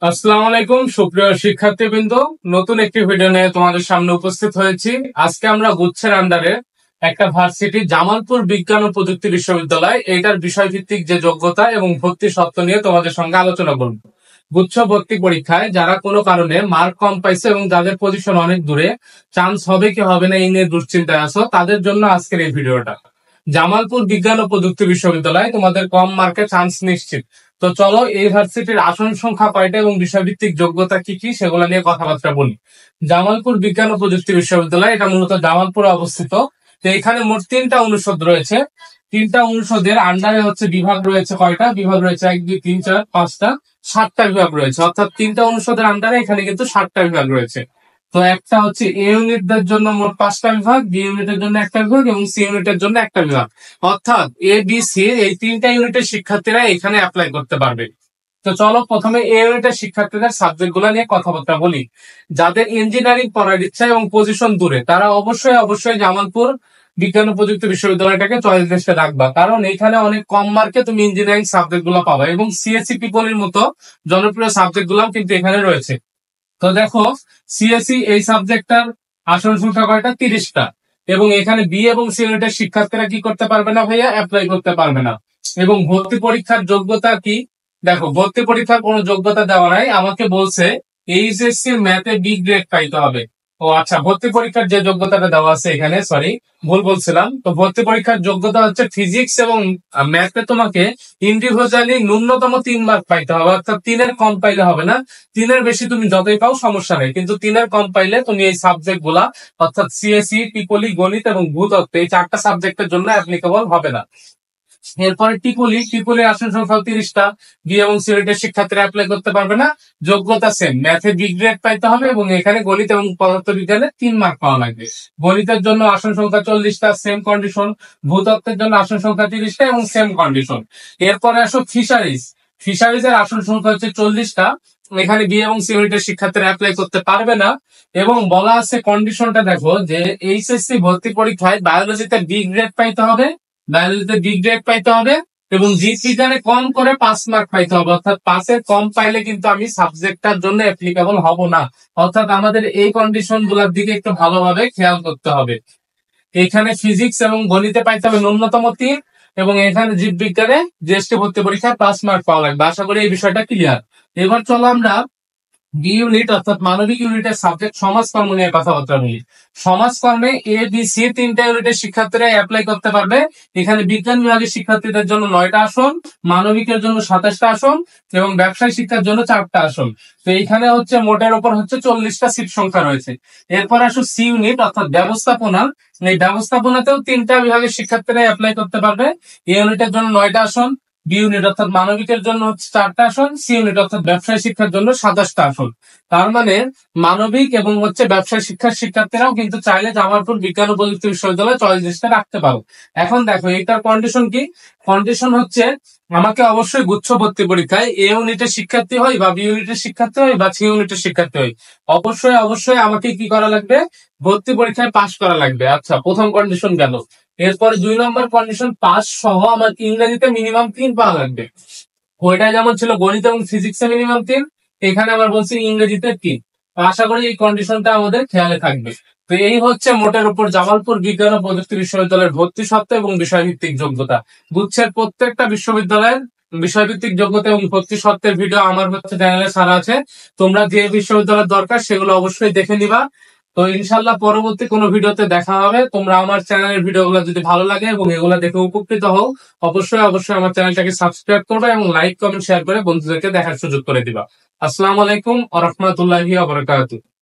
আসসালামু আলাইকুম সুপ্রিয় শিক্ষার্থীবৃন্দ, নতুন একটি ভিডিও নিয়ে তোমাদের সামনে উপস্থিত হয়েছি। আজকে আমরা গুচ্ছের আন্ডারে একটা ভার্সিটি জামালপুর বিজ্ঞান ও প্রযুক্তি বিশ্ববিদ্যালয় এটার বিষয়ভিত্তিক যে যোগ্যতা এবং ভর্তি শর্ত নিয়ে তোমাদের সঙ্গে আলোচনা করব। গুচ্ছ ভর্তি পরীক্ষায় যারা কোনো কারণে মার্ক কম পাইছে এবং যাদের পজিশন অনেক দূরে, চান্স হবে কি হবে না এই নিয়ে দুশ্চিন্তায় আছো, তাদের জন্য আজকের এই ভিডিওটা। জামালপুর বিজ্ঞান ও প্রযুক্তি বিশ্ববিদ্যালয় তোমাদের কম মার্কে চান্স নিশ্চিত। তো চলো এই ভার্সিটির আসন সংখ্যা কয়টা এবং বিষয়ভিত্তিক যোগ্যতা কি কি সেগুলো নিয়ে কথাবার্তা বলি। জামালপুর বিজ্ঞান ও প্রযুক্তি বিশ্ববিদ্যালয় এটা মূলত জামালপুরে অবস্থিত। তো এখানে মোট 3টা অনুষদ রয়েছে। 3টা অনুষদের আন্ডারে হচ্ছে বিভাগ রয়েছে কয়টা? বিভাগ রয়েছে 1 2 3 4 5টা, 7টা বিভাগ রয়েছে। অর্থাৎ 3টা অনুষদের আন্ডারে এখানে কিন্তু 7টা বিভাগ রয়েছে। তো একটা হচ্ছে এ ইউনিটদের জন্য মোট 5টা বিভাগ, বি ইউনিটের জন্য একটা বিভাগ এবং সি ইউনিটের জন্য একটা বিভাগ। অর্থাৎ এ বি সি এই 3টা ইউনিটের শিক্ষার্থীরা এখানে অ্যাপ্লাই করতে পারবে। তো চলো প্রথমে এ ইউনিটের শিক্ষার্থীদের সাবজেক্ট গুলা নিয়ে কথাবার্তা বলি। যাদের ইঞ্জিনিয়ারিং পড়ার ইচ্ছা এবং পজিশন দূরে, তারা অবশ্যই জামালপুর বিজ্ঞান ও প্রযুক্তি বিশ্ববিদ্যালয়টাকে চয়েস লিস্টে রাখবা, কারণ এখানে অনেক কম মার্কে তুমি ইঞ্জিনিয়ারিং সাবজেক্ট গুলো পাবা এবং সিএসসি পিপলের মতো জনপ্রিয় সাবজেক্ট গুলাও কিন্তু এখানে রয়েছে। তো দেখো, সিএসসি এই সাবজেক্টটার আসন সংখ্যা কয়টা? 30টা। এবং এখানে বি এবং সি ইউনিটের শিক্ষার্থীরা কি করতে পারবে না ভাইয়া? অ্যাপ্লাই করতে পারবে না। এবং ভর্তি পরীক্ষার যোগ্যতা কি? দেখো, ভর্তি পরীক্ষার কোনো যোগ্যতা দেওয়া নাই, আমাকে বলছে এইচএসসি ম্যাথে বি গ্রেড পাইতে হবে। ও আচ্ছা, ভর্তি পরীক্ষার যে যোগ্যতাটা দেওয়া আছে এখানে, সরি ভুল বলছিলাম। তো ভর্তি পরীক্ষার যোগ্যতা হচ্ছে ফিজিক্স এবং ম্যাথে তোমাকে ইন্ডিভিজুয়ালি ন্যূনতম 3 মার্ক পাইতে হবে। অর্থাৎ 3-এর কম পাইলে হবে না, 3-এর বেশি তুমি যতই পাও সমস্যা নেই, কিন্তু 3-এর কম পাইলে তুমি এই সাবজেক্ট গুলা অর্থাৎ সিএসসি, পিপলি, গণিত এবং ভূতত্ত্ব এই 4টা সাবজেক্টের জন্য অ্যাপ্লিকেবল হবে না। এরপরে টিপুলির আসন সংখ্যা 30টা। বি এবং সি ইউনিটের শিক্ষার্থীরা অ্যাপ্লাই করতে পারবে না। যোগ্যতা সেম, ম্যাথে বি গ্রেড পাইতে হবে এবং এখানে গণিত এবং পদার্থবিজ্ঞানে 3 মার্ক পাওয়া লাগবে। গণিতের জন্য আসন সংখ্যা 40টা, সেম কন্ডিশন। ভূতত্ত্বের জন্য আসন সংখ্যা 30টা এবং সেম কন্ডিশন। এরপরে আসো ফিশারিজ এর আসন সংখ্যা হচ্ছে 40টা। এখানে বি এবং সি ইউনিটের শিক্ষার্থীরা অ্যাপ্লাই করতে পারবে না। এবং বলা আছে কন্ডিশনটা দেখো, যে এইচএসসি ভর্তি পরীক্ষায় বায়োলজিতে বি গ্রেড পাইতে হবে, এবং জীববিজ্ঞানে কম করে 5 মার্ক পাইতে হবে। অর্থাৎ 5-এর কম পাইলে কিন্তু আমি সাবজেক্টটার জন্য অ্যাপ্লিকেবল হব না। অর্থাৎ আমাদের এই কন্ডিশন গুলার দিকে একটু ভালোভাবে খেয়াল করতে হবে। এখানে ফিজিক্স এবং গণিতে পাইতে হবে ন্যূনতম 3, এবং এখানে জীববিজ্ঞানে জিএসটি ভর্তি পরীক্ষায় 5 মার্ক পাওয়া লাগবে। আশা করি এই বিষয়টা ক্লিয়ার। এবার চলো আমরা বি ইউনিট অর্থাৎ মানবিক ইউনিটের সাবজেক্ট সমাজকর্ম নিয়ে কথাবার্তা বলি। সমাজকর্মে এ বি সি 3টা ইউনিটের শিক্ষার্থীরা অ্যাপ্লাই করতে পারবে। এখানে বিজ্ঞান বিভাগের শিক্ষার্থীদের জন্য 9টা আসন, মানবিকের জন্য 27টা আসন এবং ব্যবসায় শিক্ষার জন্য 4টা আসন। তো এখানে হচ্ছে মোটের উপর হচ্ছে 40টা সিট সংখ্যা রয়েছে। এরপর আসো সি ইউনিট অর্থাৎ ব্যবস্থাপনা। এই ব্যবস্থাপনাতেও 3টা বিভাগের শিক্ষার্থীরা অ্যাপ্লাই করতে পারবে। এ ইউনিটের জন্য 9টা আসন, বি ইউনিট অর্থাৎ মানবিকের জন্য হচ্ছে 4টা আসন, সি ইউনিট অর্থাৎ ব্যবসায় শিক্ষার জন্য 27টা আসন। তার মানে মানবিক এবং হচ্ছে ব্যবসায় শিক্ষার শিক্ষার্থীরাও কিন্তু চাইলে জামালপুর বিজ্ঞান ও প্রযুক্তি বিশ্ববিদ্যালয় চয়েস লিস্টে রাখতে পারো। এখন দেখো এটার কন্ডিশন কি? কন্ডিশন হচ্ছে আমাকে অবশ্যই গুচ্ছ ভর্তি পরীক্ষায় এ ইউনিটের শিক্ষার্থী হই বা বি ইউনিটের শিক্ষার্থী হই বা সি ইউনিটের শিক্ষার্থী হই, অবশ্যই আমাকে কি করা লাগবে? ভর্তি পরীক্ষায় পাশ করা লাগবে। আচ্ছা, প্রথম কন্ডিশন গেল। এরপরে 2 নম্বর কন্ডিশন, পাস সহ আমার ইংরেজিতে মিনিমাম 3 পাওয়া লাগবে। ওইটা যেমন ছিল গণিত এবং ফিজিক্সে মিনিমাম 3, এখানে আমার বলছি ইংরেজিতে 3। আশা করি এই কন্ডিশনটা আমাদের খেয়ালে থাকবে। তো এই হচ্ছে মোটের উপর জামালপুর বিজ্ঞান ও প্রযুক্তি বিশ্ববিদ্যালয়ের ভর্তি শর্ত এবং বিষয়ভিত্তিক যোগ্যতা। গুচ্ছের প্রত্যেকটা বিশ্ববিদ্যালয়ের বিষয়ভিত্তিক যোগ্যতা এবং ভর্তি শর্তের ভিডিও আমার হচ্ছে চ্যানেলে ছাড়া আছে। তোমরা যে বিশ্ববিদ্যালয়ের দরকার সেগুলো অবশ্যই দেখে নিবা। তো ইনশাল্লাহ পরবর্তী কোনো ভিডিওতে দেখা হবে। তোমরা আমার চ্যানেলের ভিডিওগুলো যদি ভালো লাগে এবং এগুলো দেখে উপকৃত হও, অবশ্যই আমার চ্যানেলটাকে সাবস্ক্রাইব করবে এবং লাইক কমেন্ট শেয়ার করে বন্ধুদেরকে দেখার সুযোগ করে দিবা। আসসালামু আলাইকুম ওয়া রাহমাতুল্লাহি ওয়া বারাকাতুহু।